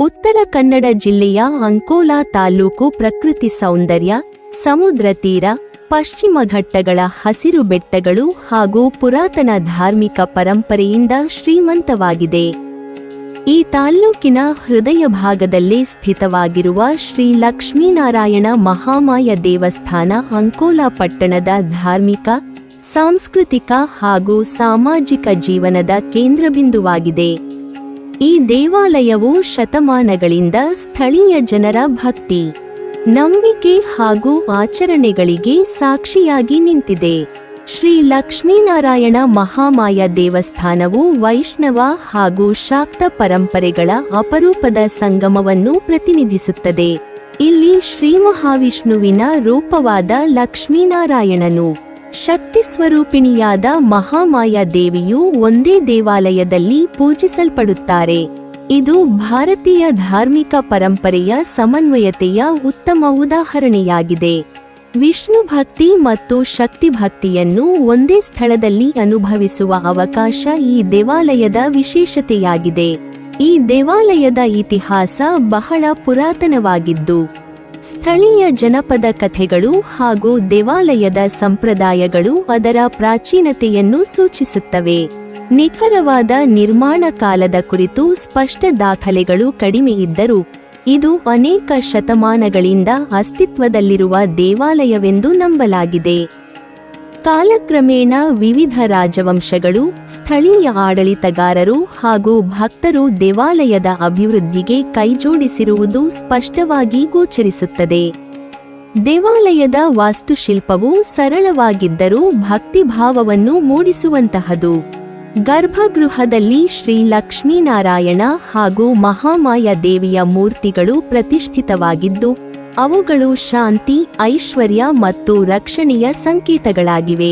ಉತ್ತರ ಕನ್ನಡ ಜಿಲ್ಲೆಯ ಅಂಕೋಲಾ ತಾಲೂಕು ಪ್ರಕೃತಿ ಸೌಂದರ್ಯ, ಸಮುದ್ರ ತೀರ, ಪಶ್ಚಿಮ ಘಟ್ಟಗಳ ಹಸಿರು ಬೆಟ್ಟಗಳು ಹಾಗೂ ಪುರಾತನ ಧಾರ್ಮಿಕ ಪರಂಪರೆಯಿಂದ ಶ್ರೀಮಂತವಾಗಿದೆ. ಈ ತಾಲ್ಲೂಕಿನ ಹೃದಯ ಭಾಗದಲ್ಲೇ ಸ್ಥಿತವಾಗಿರುವ ಶ್ರೀ ಲಕ್ಷ್ಮೀನಾರಾಯಣ ಮಹಾಮಾಯ ದೇವಸ್ಥಾನ ಅಂಕೋಲಾ ಪಟ್ಟಣದ ಧಾರ್ಮಿಕ, ಸಾಂಸ್ಕೃತಿಕ ಹಾಗೂ ಸಾಮಾಜಿಕ ಜೀವನದ ಕೇಂದ್ರಬಿಂದುವಾಗಿದೆ. ಈ ದೇವಾಲಯವು ಶತಮಾನಗಳಿಂದ ಸ್ಥಳೀಯ ಜನರ ಭಕ್ತಿ, ನಂಬಿಕೆ ಹಾಗೂ ಆಚರಣೆಗಳಿಗೆ ಸಾಕ್ಷಿಯಾಗಿ ನಿಂತಿದೆ. ಶ್ರೀ ಲಕ್ಷ್ಮೀನಾರಾಯಣ ಮಹಾಮಾಯ ದೇವಸ್ಥಾನವು ವೈಷ್ಣವ ಹಾಗೂ ಶಾಕ್ತ ಪರಂಪರೆಗಳ ಅಪರೂಪದ ಸಂಗಮವನ್ನು ಪ್ರತಿನಿಧಿಸುತ್ತದೆ. ಇಲ್ಲಿ ಶ್ರೀ ಮಹಾವಿಷ್ಣುವಿನ ರೂಪವಾದ ಲಕ್ಷ್ಮೀನಾರಾಯಣನು, ಶಕ್ತಿ ಸ್ವರೂಪಿಣಿಯಾದ ಮಹಾಮಾಯ ದೇವಿಯು ಒಂದೇ ದೇವಾಲಯದಲ್ಲಿ ಪೂಜಿಸಲ್ಪಡುತ್ತಾರೆ. ಇದು ಭಾರತೀಯ ಧಾರ್ಮಿಕ ಪರಂಪರೆಯ ಸಮನ್ವಯತೆಯ ಉತ್ತಮ ಉದಾಹರಣೆಯಾಗಿದೆ. ವಿಷ್ಣು ಭಕ್ತಿ ಮತ್ತು ಶಕ್ತಿ ಭಕ್ತಿಯನ್ನು ಒಂದೇ ಸ್ಥಳದಲ್ಲಿ ಅನುಭವಿಸುವ ಅವಕಾಶ ಈ ದೇವಾಲಯದ ವಿಶೇಷತೆಯಾಗಿದೆ. ಈ ದೇವಾಲಯದ ಇತಿಹಾಸ ಬಹಳ ಪುರಾತನವಾಗಿದ್ದು, ಸ್ಥಳೀಯ ಜನಪದ ಕಥೆಗಳು ಹಾಗೂ ದೇವಾಲಯದ ಸಂಪ್ರದಾಯಗಳು ಅದರ ಪ್ರಾಚೀನತೆಯನ್ನು ಸೂಚಿಸುತ್ತವೆ. ನಿಖರವಾದ ನಿರ್ಮಾಣ ಕಾಲದ ಕುರಿತು ಸ್ಪಷ್ಟ ದಾಖಲೆಗಳು ಕಡಿಮೆ ಇದ್ದರೂ, ಇದು ಅನೇಕ ಶತಮಾನಗಳಿಂದ ಅಸ್ತಿತ್ವದಲ್ಲಿರುವ ದೇವಾಲಯವೆಂದು ನಂಬಲಾಗಿದೆ. ಕಾಲಕ್ರಮೇಣ ವಿವಿಧ ರಾಜವಂಶಗಳು, ಸ್ಥಳೀಯ ಆಡಳಿತಗಾರರು ಹಾಗೂ ಭಕ್ತರು ದೇವಾಲಯದ ಅಭಿವೃದ್ಧಿಗೆ ಕೈಜೋಡಿಸಿರುವುದು ಸ್ಪಷ್ಟವಾಗಿ ಗೋಚರಿಸುತ್ತದೆ. ದೇವಾಲಯದ ವಾಸ್ತುಶಿಲ್ಪವು ಸರಳವಾಗಿದ್ದರೂ ಭಕ್ತಿಭಾವವನ್ನು ಮೂಡಿಸುವಂತಹದು. ಗರ್ಭಗೃಹದಲ್ಲಿ ಶ್ರೀ ಲಕ್ಷ್ಮೀನಾರಾಯಣ ಹಾಗೂ ಮಹಾಮಾಯ ದೇವಿಯ ಮೂರ್ತಿಗಳು ಪ್ರತಿಷ್ಠಿತವಾಗಿದ್ದು, ಅವುಗಳು ಶಾಂತಿ, ಐಶ್ವರ್ಯ ಮತ್ತು ರಕ್ಷಣೆಯ ಸಂಕೇತಗಳಾಗಿವೆ.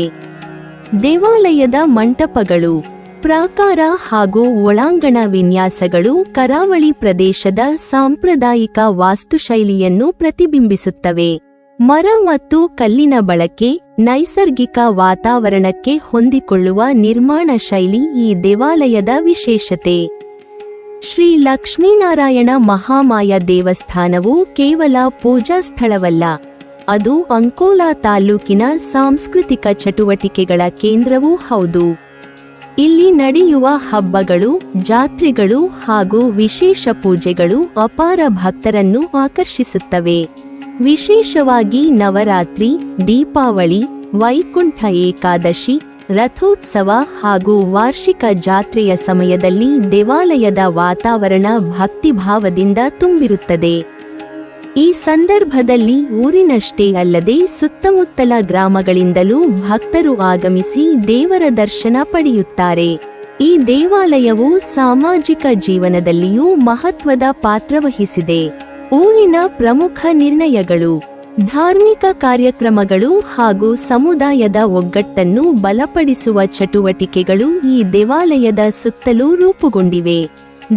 ದೇವಾಲಯದ ಮಂಟಪಗಳು, ಪ್ರಾಕಾರ ಹಾಗೂ ಒಳಾಂಗಣ ವಿನ್ಯಾಸಗಳು ಕರಾವಳಿ ಪ್ರದೇಶದ ಸಾಂಪ್ರದಾಯಿಕ ವಾಸ್ತುಶೈಲಿಯನ್ನು ಪ್ರತಿಬಿಂಬಿಸುತ್ತವೆ. ಮರ ಮತ್ತು ಕಲ್ಲಿನ ಬಳಕೆ, ನೈಸರ್ಗಿಕ ವಾತಾವರಣಕ್ಕೆ ಹೊಂದಿಕೊಳ್ಳುವ ನಿರ್ಮಾಣ ಶೈಲಿ ಈ ದೇವಾಲಯದ ವಿಶೇಷತೆ. ಶ್ರೀ ಲಕ್ಷ್ಮೀನಾರಾಯಣ ಮಹಾಮಾಯ ದೇವಸ್ಥಾನವು ಕೇವಲ ಪೂಜಾ ಸ್ಥಳವಲ್ಲ, ಅದು ಅಂಕೋಲಾ ತಾಲ್ಲೂಕಿನ ಸಾಂಸ್ಕೃತಿಕ ಚಟುವಟಿಕೆಗಳ ಕೇಂದ್ರವೂ ಹೌದು. ಇಲ್ಲಿ ನಡೆಯುವ ಹಬ್ಬಗಳು, ಜಾತ್ರೆಗಳು ಹಾಗೂ ವಿಶೇಷ ಪೂಜೆಗಳು ಅಪಾರ ಭಕ್ತರನ್ನು ಆಕರ್ಷಿಸುತ್ತವೆ. ವಿಶೇಷವಾಗಿ ನವರಾತ್ರಿ, ದೀಪಾವಳಿ, ವೈಕುಂಠ ಏಕಾದಶಿ, ರಥೋತ್ಸವ ಹಾಗೂ ವಾರ್ಷಿಕ ಜಾತ್ರೆಯ ಸಮಯದಲ್ಲಿ ದೇವಾಲಯದ ವಾತಾವರಣ ಭಕ್ತಿಭಾವದಿಂದ ತುಂಬಿರುತ್ತದೆ. ಈ ಸಂದರ್ಭದಲ್ಲಿ ಊರಿನಷ್ಟೇ ಅಲ್ಲದೆ ಸುತ್ತಮುತ್ತಲ ಗ್ರಾಮಗಳಿಂದಲೂ ಭಕ್ತರು ಆಗಮಿಸಿ ದೇವರ ದರ್ಶನ ಪಡೆಯುತ್ತಾರೆ. ಈ ದೇವಾಲಯವು ಸಾಮಾಜಿಕ ಜೀವನದಲ್ಲಿಯೂ ಮಹತ್ವದ ಪಾತ್ರವಹಿಸಿದೆ. ಊರಿನ ಪ್ರಮುಖ ನಿರ್ಣಯಗಳು, ಧಾರ್ಮಿಕ ಕಾರ್ಯಕ್ರಮಗಳು ಹಾಗೂ ಸಮುದಾಯದ ಒಗ್ಗಟ್ಟನ್ನು ಬಲಪಡಿಸುವ ಚಟುವಟಿಕೆಗಳು ಈ ದೇವಾಲಯದ ಸುತ್ತಲೂ ರೂಪುಗೊಂಡಿವೆ.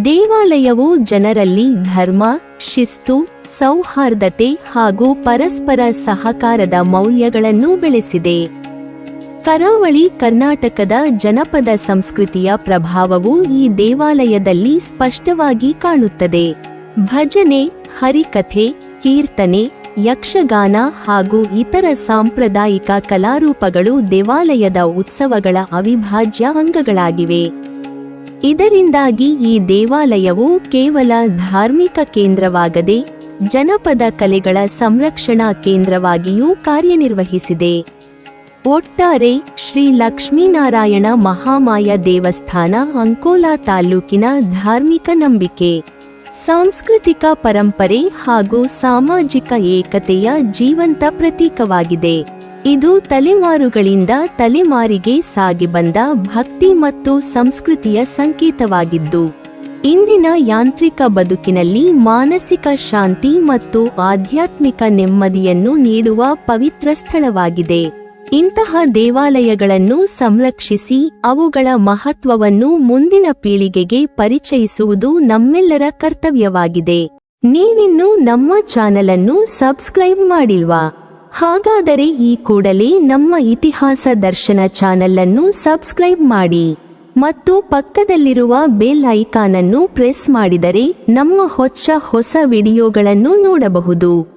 ದೇವಾಲಯವು ಜನರಲ್ಲಿ ಧರ್ಮ, ಶಿಸ್ತು, ಸೌಹಾರ್ದತೆ ಹಾಗೂ ಪರಸ್ಪರ ಸಹಕಾರದ ಮೌಲ್ಯಗಳನ್ನು ಬೆಳೆಸಿದೆ. ಕರಾವಳಿ ಕರ್ನಾಟಕದ ಜನಪದ ಸಂಸ್ಕೃತಿಯ ಪ್ರಭಾವವು ಈ ದೇವಾಲಯದಲ್ಲಿ ಸ್ಪಷ್ಟವಾಗಿ ಕಾಣುತ್ತದೆ. ಭಜನೆ, ಹರಿಕಥೆ, ಕೀರ್ತನೆ, ಯಕ್ಷಗಾನ ಹಾಗೂ ಇತರ ಸಾಂಪ್ರದಾಯಿಕ ಕಲಾರೂಪಗಳು ದೇವಾಲಯದ ಉತ್ಸವಗಳ ಅವಿಭಾಜ್ಯ ಅಂಗಗಳಾಗಿವೆ. ಇದರಿಂದಾಗಿ ಈ ದೇವಾಲಯವು ಕೇವಲ ಧಾರ್ಮಿಕ ಕೇಂದ್ರವಾಗದೆ ಜನಪದ ಕಲೆಗಳ ಸಂರಕ್ಷಣಾ ಕೇಂದ್ರವಾಗಿಯೂ ಕಾರ್ಯನಿರ್ವಹಿಸಿದೆ. ಒಟ್ಟಾರೆ ಶ್ರೀ ಲಕ್ಷ್ಮೀನಾರಾಯಣ ಮಹಾಮಾಯ ದೇವಸ್ಥಾನ ಅಂಕೋಲಾ ತಾಲ್ಲೂಕಿನ ಧಾರ್ಮಿಕ ನಂಬಿಕೆ, ಸಾಂಸ್ಕೃತಿಕ ಪರಂಪರೆ ಹಾಗೂ ಸಾಮಾಜಿಕ ಏಕತೆಯ ಜೀವಂತ ಪ್ರತೀಕವಾಗಿದೆ. ಇದು ತಲೆಮಾರುಗಳಿಂದ ತಲೆಮಾರಿಗೆ ಸಾಗಿಬಂದ ಭಕ್ತಿ ಮತ್ತು ಸಂಸ್ಕೃತಿಯ ಸಂಕೇತವಾಗಿದ್ದು, ಇಂದಿನ ಯಾಂತ್ರಿಕ ಬದುಕಿನಲ್ಲಿ ಮಾನಸಿಕ ಶಾಂತಿ ಮತ್ತು ಆಧ್ಯಾತ್ಮಿಕ ನೆಮ್ಮದಿಯನ್ನು ನೀಡುವ ಪವಿತ್ರ ಸ್ಥಳವಾಗಿದೆ. ಇಂತಹ ದೇವಾಲಯಗಳನ್ನು ಸಂರಕ್ಷಿಸಿ ಅವುಗಳ ಮಹತ್ವವನ್ನು ಮುಂದಿನ ಪೀಳಿಗೆಗೆ ಪರಿಚಯಿಸುವುದು ನಮ್ಮೆಲ್ಲರ ಕರ್ತವ್ಯವಾಗಿದೆ. ನೀವಿನ್ನೂ ನಮ್ಮ ಚಾನೆಲ್ ಅನ್ನು ಸಬ್ಸ್ಕ್ರೈಬ್ ಮಾಡಿಲ್ವಾ? ಹಾಗಾದರೆ ಈ ಕೂಡಲೇ ನಮ್ಮ ಇತಿಹಾಸ ದರ್ಶನ ಚಾನೆಲ್ ಅನ್ನು ಸಬ್ಸ್ಕ್ರೈಬ್ ಮಾಡಿ. ಮತ್ತು ಪಕ್ಕದಲ್ಲಿರುವ ಬೆಲ್ ಐಕಾನ್ ಅನ್ನು ಪ್ರೆಸ್ ಮಾಡಿದರೆ ನಮ್ಮ ಹೊಸ ವಿಡಿಯೋಗಳನ್ನು ನೋಡಬಹುದು.